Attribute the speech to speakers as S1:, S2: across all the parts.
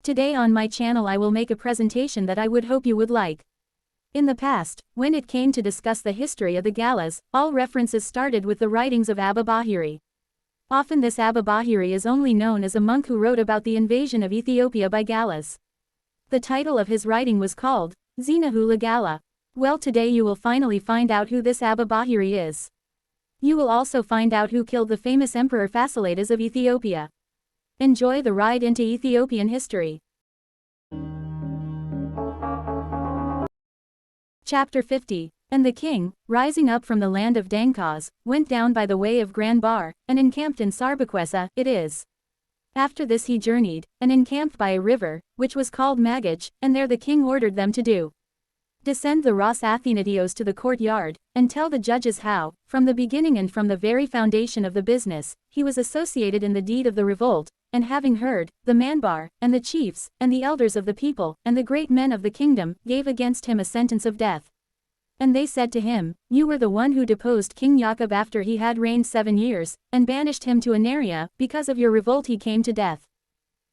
S1: Today on my channel I will make a presentation that I would hope you would like. In the past, when it came to discuss the history of the Gallas, all references started with the writings of Abba Bahiri. Often this Abba Bahiri is only known as a monk who wrote about the invasion of Ethiopia by Gallas. The title of his writing was called Zinahula Galla. Well, today you will finally find out who this Abba Bahiri is. You will also find out who killed the famous Emperor Fasiledas of Ethiopia. Enjoy the ride into Ethiopian history. Chapter 50. And the king, rising up from the land of Dankaz, went down by the way of Grand Bar, and encamped in Sarbaquessa, it is. After this he journeyed, and encamped by a river, which was called Magach, and there the king ordered them to do. Descend the Ras Athenatios to the courtyard, and tell the judges how, from the beginning and from the very foundation of the business, he was associated in the deed of the revolt, and having heard, the Manbar, and the chiefs, and the elders of the people, and the great men of the kingdom, gave against him a sentence of death. And they said to him, You were the one who deposed King Jacob after he had reigned 7 years, and banished him to Anaria, because of your revolt he came to death.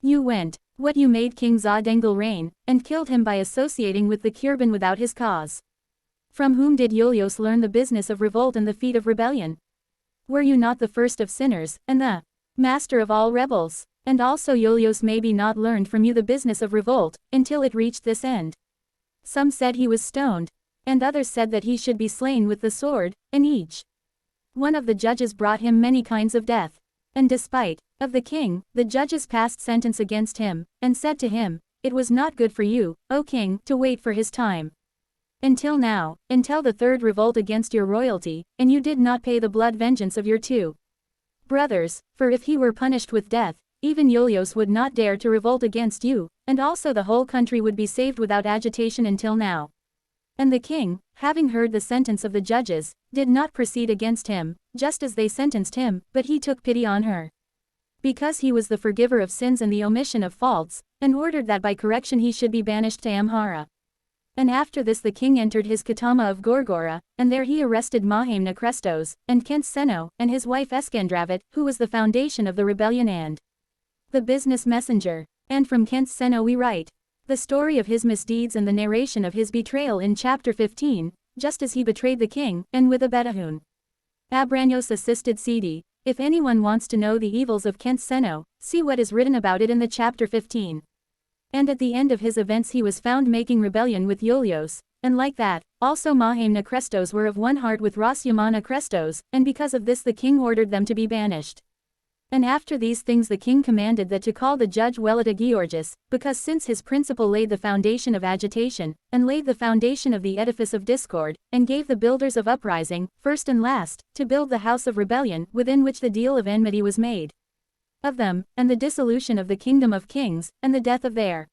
S1: You went, what you made King Za-Dengel reign, and killed him by associating with the Kirban without his cause. From whom did Iulios learn the business of revolt and the feat of rebellion? Were you not the first of sinners, and the master of all rebels? And also Iulios maybe not learned from you the business of revolt, until it reached this end. Some said he was stoned, and others said that he should be slain with the sword, and each one of the judges brought him many kinds of death. And despite of the king, the judges passed sentence against him, and said to him, It was not good for you, O king, to wait for his time. Until now, until the third revolt against your royalty, and you did not pay the blood vengeance of your 2 brothers, for if he were punished with death, even Iulios would not dare to revolt against you, and also the whole country would be saved without agitation until now. And the king, having heard the sentence of the judges, did not proceed against him, just as they sentenced him, but he took pity on her. Because he was the forgiver of sins and the omission of faults, and ordered that by correction he should be banished to Amhara. And after this the king entered his Katama of Gorgora, and there he arrested Mahamna Krestos, and Kent Seno, and his wife Eskandravat, who was the foundation of the rebellion and the business messenger. And from Kent Seno we write the story of his misdeeds and the narration of his betrayal in chapter 15, just as he betrayed the king, and with Abedahun. Abranios assisted Sidi. If anyone wants to know the evils of Kent Seno, see what is written about it in the chapter 15. And at the end of his events he was found making rebellion with Iulios, and like that, also Mahamna Krestos were of one heart with Ras Yamana Krestos, and because of this the king ordered them to be banished. And after these things the king commanded that to call the judge Welita Georgis, because since his principle laid the foundation of agitation, and laid the foundation of the edifice of discord, and gave the builders of uprising, first and last, to build the house of rebellion, within which the deal of enmity was made of them, and the dissolution of the kingdom of kings, and the death of their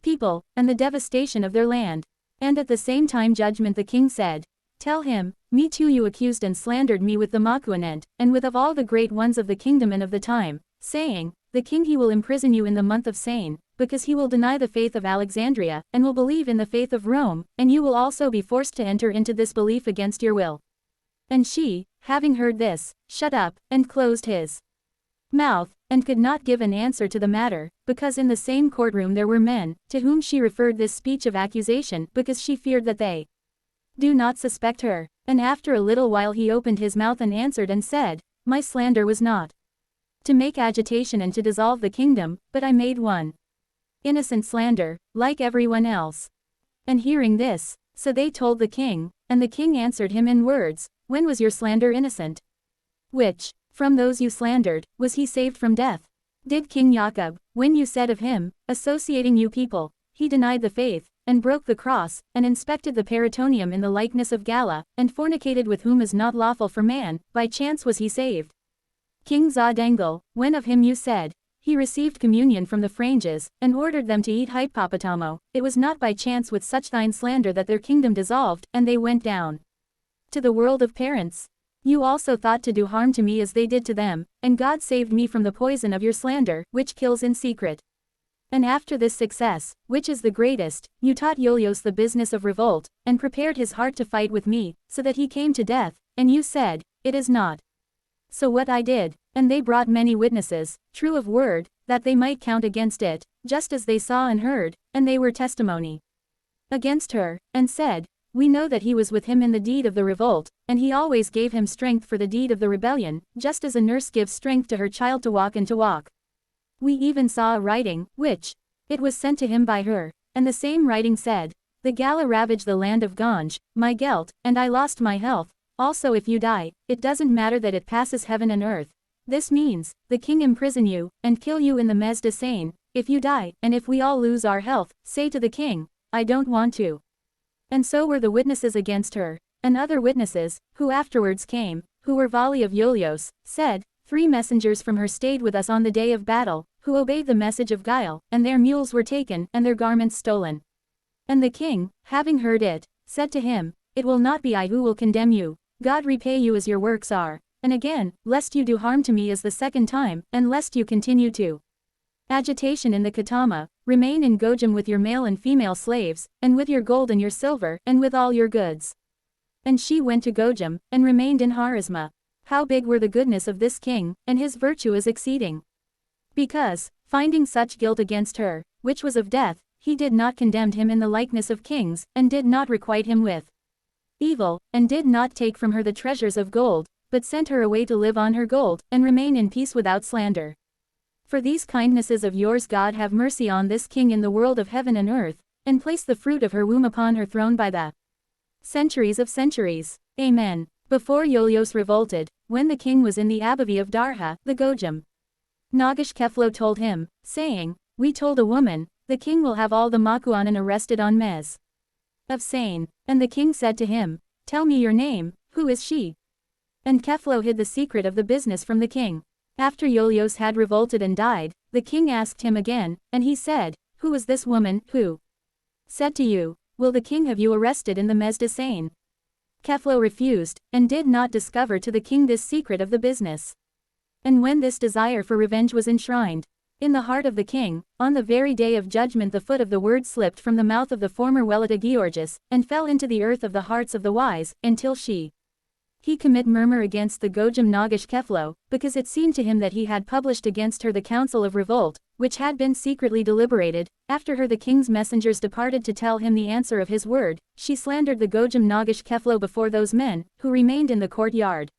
S1: people, and the devastation of their land. And at the same time judgment the king said, Tell him, me too you accused and slandered me with the Makuanent, and with of all the great ones of the kingdom and of the time, saying, The king he will imprison you in the month of Sane, because he will deny the faith of Alexandria, and will believe in the faith of Rome, and you will also be forced to enter into this belief against your will. And she, having heard this, shut up, and closed his mouth, and could not give an answer to the matter, because in the same courtroom there were men, to whom she referred this speech of accusation, because she feared that they do not suspect her. And after a little while he opened his mouth and answered and said, My slander was not to make agitation and to dissolve the kingdom, but I made one innocent slander, like everyone else. And hearing this, so they told the king, and the king answered him in words, When was your slander innocent? Which, from those you slandered, was he saved from death? Did King Jacob, when you said of him, associating you people, he denied the faith, and broke the cross, and inspected the peritoneum in the likeness of Galla, and fornicated with whom is not lawful for man, by chance was he saved? King Za-Dengel, when of him you said, he received communion from the Franges, and ordered them to eat hypopotamo, it was not by chance with such thine slander that their kingdom dissolved, and they went down to the world of parents. You also thought to do harm to me as they did to them, and God saved me from the poison of your slander, which kills in secret. And after this success, which is the greatest, you taught Iulios the business of revolt, and prepared his heart to fight with me, so that he came to death, and you said, It is not so what I did, and they brought many witnesses, true of word, that they might count against it. just as they saw and heard, and they were testimony against her, and said, "We know that he was with him in the deed of the revolt, and he always gave him strength for the deed of the rebellion, just as a nurse gives strength to her child to walk and to walk. We even saw a writing, which it was sent to him by her, and the same writing said, 'The Gala ravaged the land of Ganj, my guilt, and I lost my health. Also if you die, it doesn't matter that it passes heaven and earth. This means, the king imprison you, and kill you in the Mez de Seine, if you die, and if we all lose our health, say to the king, I don't want to.' And so were the witnesses against her, and other witnesses, who afterwards came, who were Vali of Iolios, said, 3 messengers from her stayed with us on the day of battle, who obeyed the message of guile, and their mules were taken, and their garments stolen. And the king, having heard it, said to him, 'It will not be I who will condemn you, God repay you as your works are, and again, lest you do harm to me as the second time, and lest you continue to agitation in the Katama, remain in Gojam with your male and female slaves, and with your gold and your silver, and with all your goods.' And she went to Gojam, and remained in Harisma. How big were the goodness of this king, and his virtue is exceeding. Because, finding such guilt against her, which was of death, he did not condemn him in the likeness of kings, and did not requite him with evil, and did not take from her the treasures of gold, but sent her away to live on her gold, and remain in peace without slander. For these kindnesses of yours God have mercy on this king in the world of heaven and earth, and place the fruit of her womb upon her throne by the centuries of centuries. Amen. Before Iolios revolted, when the king was in the abbey of Darha, the Gojam, Nagish Keflo told him, saying, "We told a woman, the king will have all the Makuanan arrested on Mez of Seine." And the king said to him, "Tell me your name, who is she?" And Keflo hid the secret of the business from the king. After Iolios had revolted and died, the king asked him again, and he said, "Who is this woman, who said to you, will the king have you arrested in the Mez de Seine?" Keflo refused, and did not discover to the king this secret of the business. And when this desire for revenge was enshrined in the heart of the king, on the very day of judgment the foot of the word slipped from the mouth of the former Welita Georgis, and fell into the earth of the hearts of the wise, until he commit murmur against the Gojam Nagish Keflo, because it seemed to him that he had published against her the council of revolt, which had been secretly deliberated. After her the king's messengers departed to tell him the answer of his word, she slandered the Gojam Nagish Keflo before those men, who remained in the courtyard.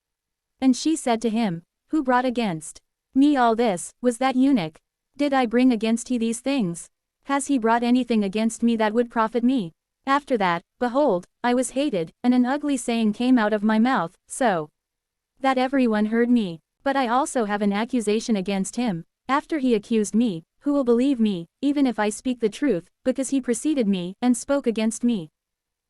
S1: And she said to him, "Who brought against me all this, was that eunuch? Did I bring against he these things? Has he brought anything against me that would profit me? After that, behold, I was hated, and an ugly saying came out of my mouth, so that everyone heard me. But I also have an accusation against him. After he accused me, who will believe me, even if I speak the truth, because he preceded me, and spoke against me?"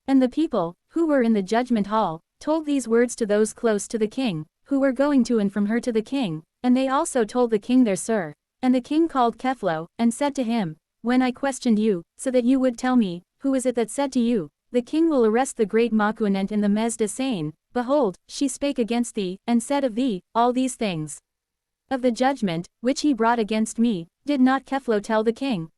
S1: And the people, who were in the judgment hall, told these words to those close to the king, who were going to and from her to the king, and they also told the king their sir. And the king called Keflo, and said to him, "When I questioned you, so that you would tell me, who is it that said to you, the king will arrest the great Makuanent in the Mez de Seine, behold, she spake against thee, and said of thee, all these things. Of the judgment, which he brought against me, did not Keflo tell the king?"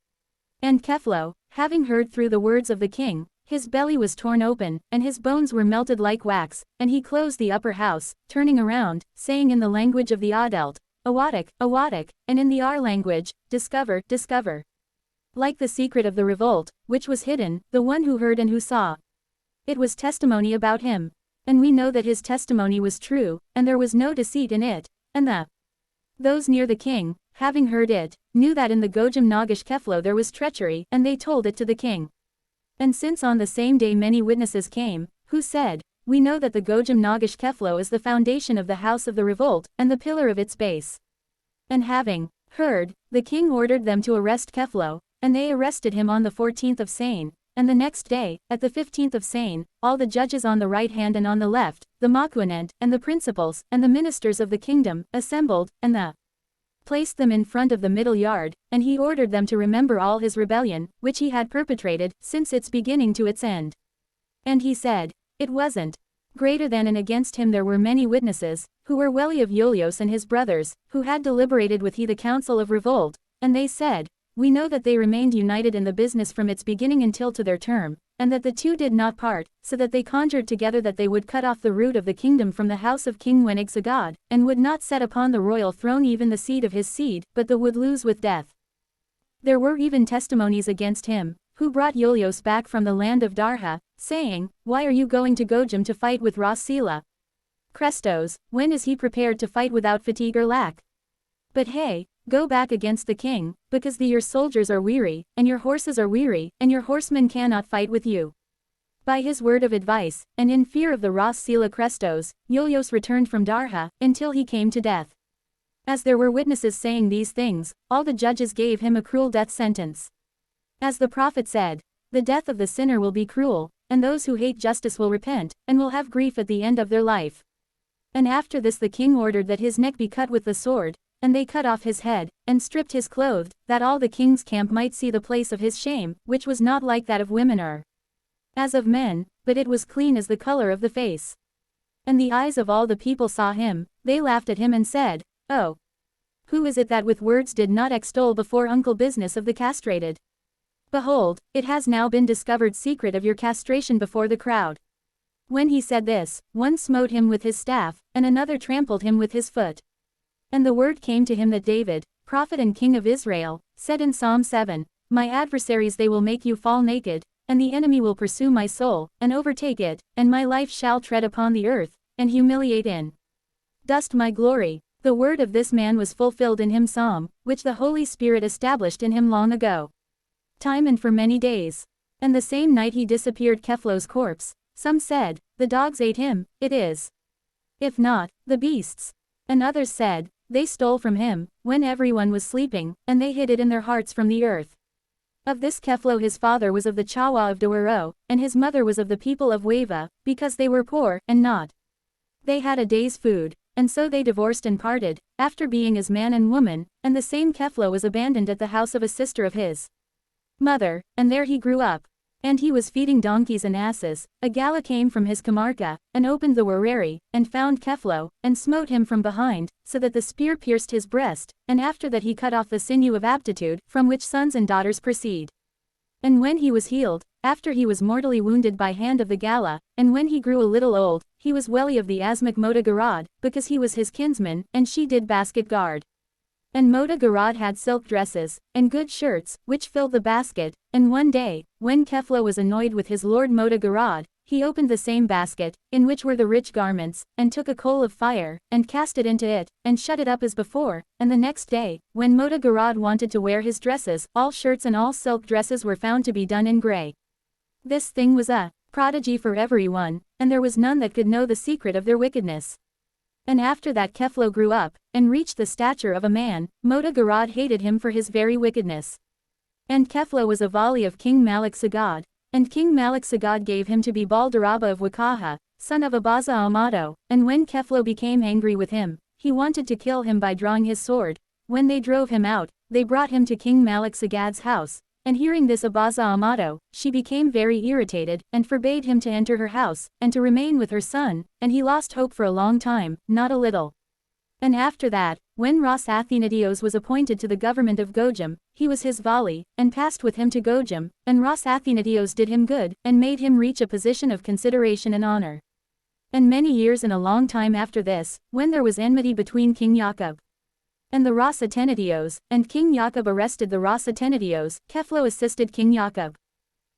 S1: And Keflo, having heard through the words of the king, his belly was torn open, and his bones were melted like wax, and he closed the upper house, turning around, saying in the language of the Adelt, "Awatik, Awatik," and in the R language, "Discover, discover." Like the secret of the revolt, which was hidden, the one who heard and who saw it was testimony about him. And we know that his testimony was true, and there was no deceit in it, and those near the king, having heard it, knew that in the Gojam Nagish Keflo there was treachery, and they told it to the king. And since on the same day many witnesses came, who said, "We know that the Gojam Nagish Keflo is the foundation of the house of the revolt, and the pillar of its base." And having heard, the king ordered them to arrest Keflo, and they arrested him on the 14th of Seine, and the next day, at the 15th of Seine, all the judges on the right hand and on the left, the Makuanent, and the principals, and the ministers of the kingdom, assembled, and placed them in front of the middle yard, and he ordered them to remember all his rebellion, which he had perpetrated, since its beginning to its end. And he said, it wasn't greater than, and against him there were many witnesses, who were Weli of Iolios and his brothers, who had deliberated with he the council of revolt, and they said, "We know that they remained united in the business from its beginning until to their term, and that the two did not part, so that they conjured together that they would cut off the root of the kingdom from the house of King Wenigzagod, and would not set upon the royal throne even the seed of his seed, but the would lose with death." There were even testimonies against him, who brought Iulios back from the land of Darha, saying, "Why are you going to Gojum to fight with Fasiledas? Crestos, when is he prepared to fight without fatigue or lack? But hey, go back against the king, because your soldiers are weary, and your horses are weary, and your horsemen cannot fight with you." By his word of advice, and in fear of the Fasiledas Crestos, Iulios returned from Darha, until he came to death. As there were witnesses saying these things, all the judges gave him a cruel death sentence. As the prophet said, "The death of the sinner will be cruel, and those who hate justice will repent, and will have grief at the end of their life." And after this the king ordered that his neck be cut with the sword, and they cut off his head, and stripped his clothes, that all the king's camp might see the place of his shame, which was not like that of women or as of men, but it was clean as the color of the face. And the eyes of all the people saw him, they laughed at him and said, "Oh, who is it that with words did not extol before uncle business of the castrated? Behold, it has now been discovered secret of your castration before the crowd." When he said this, one smote him with his staff, and another trampled him with his foot. And the word came to him that David, prophet and king of Israel, said in Psalm 7, "My adversaries they will make you fall naked, and the enemy will pursue my soul, and overtake it, and my life shall tread upon the earth, and humiliate in dust my glory." The word of this man was fulfilled in him Psalm, which the Holy Spirit established in him long ago. Time and for many days. And the same night he disappeared Keplo's corpse. Some said, "The dogs ate him, it is. If not, the beasts." And others said, "They stole from him, when everyone was sleeping, and they hid it in their hearts from the earth." Of this Keflo his father was of the Chawa of Dawaro, and his mother was of the people of Wava, because they were poor, and not. They had a day's food, and so they divorced and parted, after being as man and woman, and the same Keflo was abandoned at the house of a sister of his mother, and there he grew up. And he was feeding donkeys and asses. A Galla came from his comarca, and opened the warrari, and found Keflo, and smote him from behind, so that the spear pierced his breast, and after that he cut off the sinew of aptitude, from which sons and daughters proceed. And when he was healed, after he was mortally wounded by hand of the Galla, and when he grew a little old, he was welly of the Asmak Moda Garad, because he was his kinsman, and she did basket guard. And Moda Garad had silk dresses, and good shirts, which filled the basket, and one day, when Keflo was annoyed with his lord Moda Garad, he opened the same basket, in which were the rich garments, and took a coal of fire, and cast it into it, and shut it up as before, and the next day, when Moda Garad wanted to wear his dresses, all shirts and all silk dresses were found to be done in grey. This thing was a prodigy for everyone, and there was none that could know the secret of their wickedness. And after that Keflo grew up, and reached the stature of a man, Moda Garad hated him for his very wickedness. And Keflo was a vali of King Malik Sagad, and King Malik Sagad gave him to be Baldaraba of Wakaha, son of Abaza Amado, and when Keflo became angry with him, he wanted to kill him by drawing his sword. When they drove him out, they brought him to King Malik Sagad's house, and hearing this Abaza Amado, she became very irritated, and forbade him to enter her house, and to remain with her son, and he lost hope for a long time, not a little. And after that, when Ras Athenadios was appointed to the government of Gojum, he was his vali, and passed with him to Gojum, and Ras Athenadios did him good, and made him reach a position of consideration and honor. And many years and a long time after this, when there was enmity between King Jacob and the Ras Athenadios, and King Jacob arrested the Ras Athenadios, Keflo assisted King Jacob.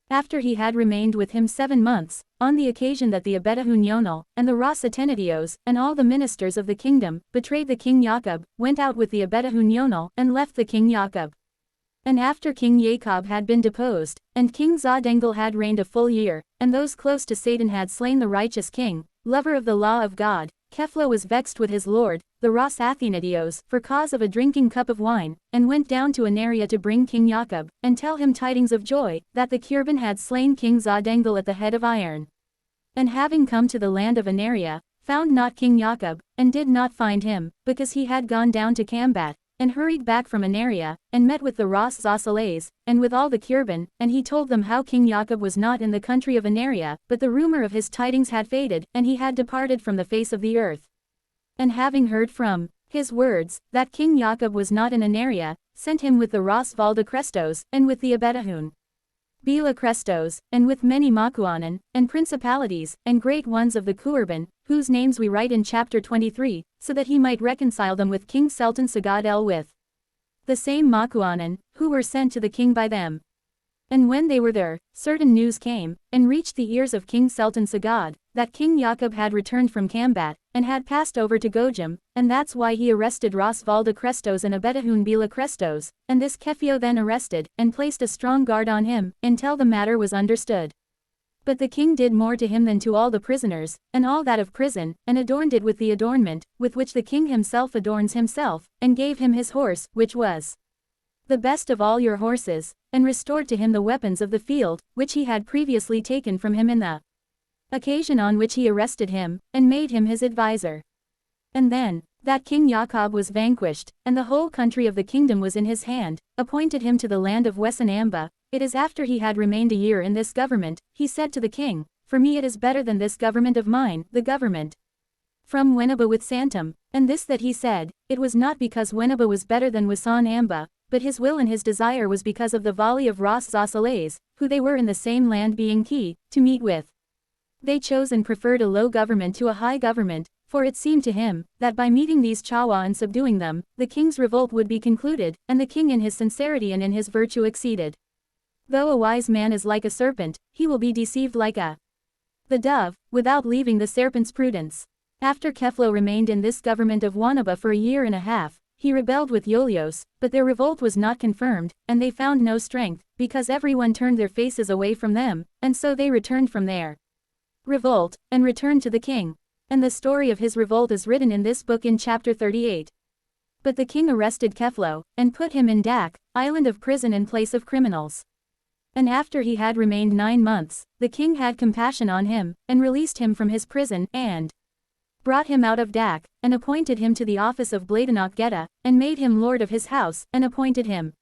S1: After he had remained with him 7 months, on the occasion that the Abedahunional, and the Ras Athenadios, and all the ministers of the kingdom, betrayed the King Jacob, went out with the Abedahunional, and left the King Jacob. And after King Jacob had been deposed, and King Zadengel had reigned a full year, and those close to Satan had slain the righteous king, lover of the law of God, Keflo was vexed with his lord, the Ras Athenadios, for cause of a drinking cup of wine, and went down to Anaria to bring King Jacob, and tell him tidings of joy, that the Kirban had slain King Zadengel at the head of iron. And having come to the land of Anaria, found not King Jacob, and did not find him, because he had gone down to combat, and hurried back from Anaria, and met with the Ras Fasiledas, and with all the Kirban, and he told them how King Jacob was not in the country of Anaria, but the rumor of his tidings had faded, and he had departed from the face of the earth. And having heard from his words, that King Jacob was not in Anaria, sent him with the Ras Valda Crestos, and with the Abedahun Bila Crestos, and with many Makuanan, and principalities, and great ones of the Kuurban, whose names we write in chapter 23, so that he might reconcile them with King Sultan Sagad El with the same Makuanan, who were sent to the king by them. And when they were there, certain news came, and reached the ears of King Sultan Sagad, that King Yaqub had returned from combat, and had passed over to Gojam, and that's why he arrested Ras Valda Crestos and Abedahun Bila Crestos, and this Kefio then arrested, and placed a strong guard on him, until the matter was understood. But the king did more to him than to all the prisoners, and all that of prison, and adorned it with the adornment, with which the king himself adorns himself, and gave him his horse, which was the best of all your horses, and restored to him the weapons of the field, which he had previously taken from him in the occasion on which he arrested him, and made him his adviser. And then, that King Yaqub was vanquished, and the whole country of the kingdom was in his hand, appointed him to the land of Wesanamba. It is after he had remained a year in this government, he said to the king, "For me it is better than this government of mine, the government from Wenaba with Santam." And this that he said, it was not because Wenaba was better than Wasan Amba, but his will and his desire was because of the volley of Ras Fasiledas, who they were in the same land being key, to meet with. They chose and preferred a low government to a high government, for it seemed to him, that by meeting these Chawa and subduing them, the king's revolt would be concluded, and the king in his sincerity and in his virtue exceeded. Though a wise man is like a serpent, he will be deceived like the dove, without leaving the serpent's prudence. After Keflo remained in this government of Wanaba for a year and a half, he rebelled with Iolios, but their revolt was not confirmed, and they found no strength, because everyone turned their faces away from them, and so they returned from their revolt, and returned to the king. And the story of his revolt is written in this book in chapter 38. But the king arrested Keflo, and put him in Dak, island of prison and place of criminals. And after he had remained 9 months, the king had compassion on him, and released him from his prison, and brought him out of Dak, and appointed him to the office of Bladenok Geta, and made him lord of his house, and appointed him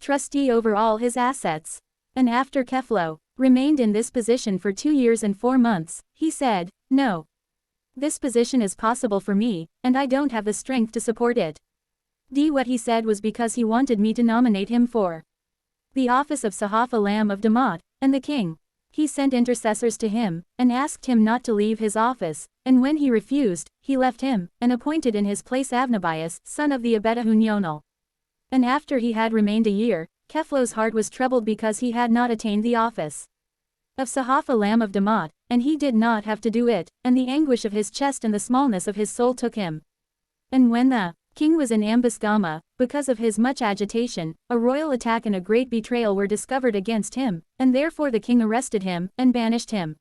S1: trustee over all his assets. And after Keflo remained in this position for 2 years and 4 months, he said, "No. This position is possible for me, and I don't have the strength to support it." What he said was because he wanted me to nominate him for the office of Sahaf Alam of Damat, and the king. He sent intercessors to him, and asked him not to leave his office, and when he refused, he left him, and appointed in his place Avnabias, son of the Abedahun Yonal. And after he had remained a year, Keflo's heart was troubled because he had not attained the office of Sahaf Alam of Damat, and he did not have to do it, and the anguish of his chest and the smallness of his soul took him. And when the king was in Ambuscama, because of his much agitation, a royal attack and a great betrayal were discovered against him, and therefore the king arrested him, and banished him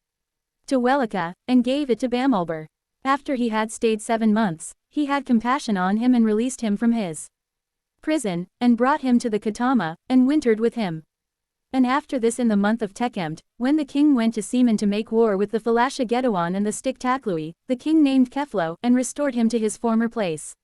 S1: to Welika, and gave it to Bamulber. After he had stayed 7 months, he had compassion on him and released him from his prison, and brought him to the Katama, and wintered with him. And after this in the month of Tekemt, when the king went to Seaman to make war with the Falasha Gedawan and the Stik Taklui, the king named Keflo, and restored him to his former place.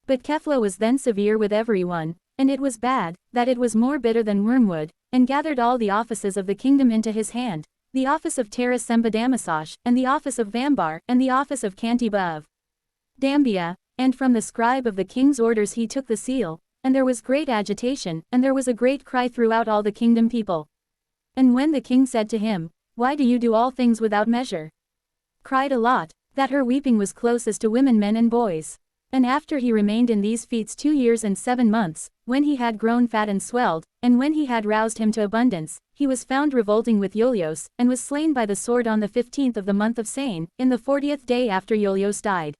S1: But Keflo was then severe with everyone, and it was bad, that it was more bitter than wormwood, and gathered all the offices of the kingdom into his hand, the office of Teras Semba Damasash, and the office of Vambar, and the office of Kantiba of Dambia, and from the scribe of the king's orders he took the seal, and there was great agitation, and there was a great cry throughout all the kingdom people. And when the king said to him, "Why do you do all things without measure?" cried a lot, that her weeping was close as to women, men and boys. And after he remained in these feats 2 years and 7 months, when he had grown fat and swelled, and when he had roused him to abundance, he was found revolting with Iolios, and was slain by the sword on the 15th of the month of Sain, in the 40th day after Iolios died.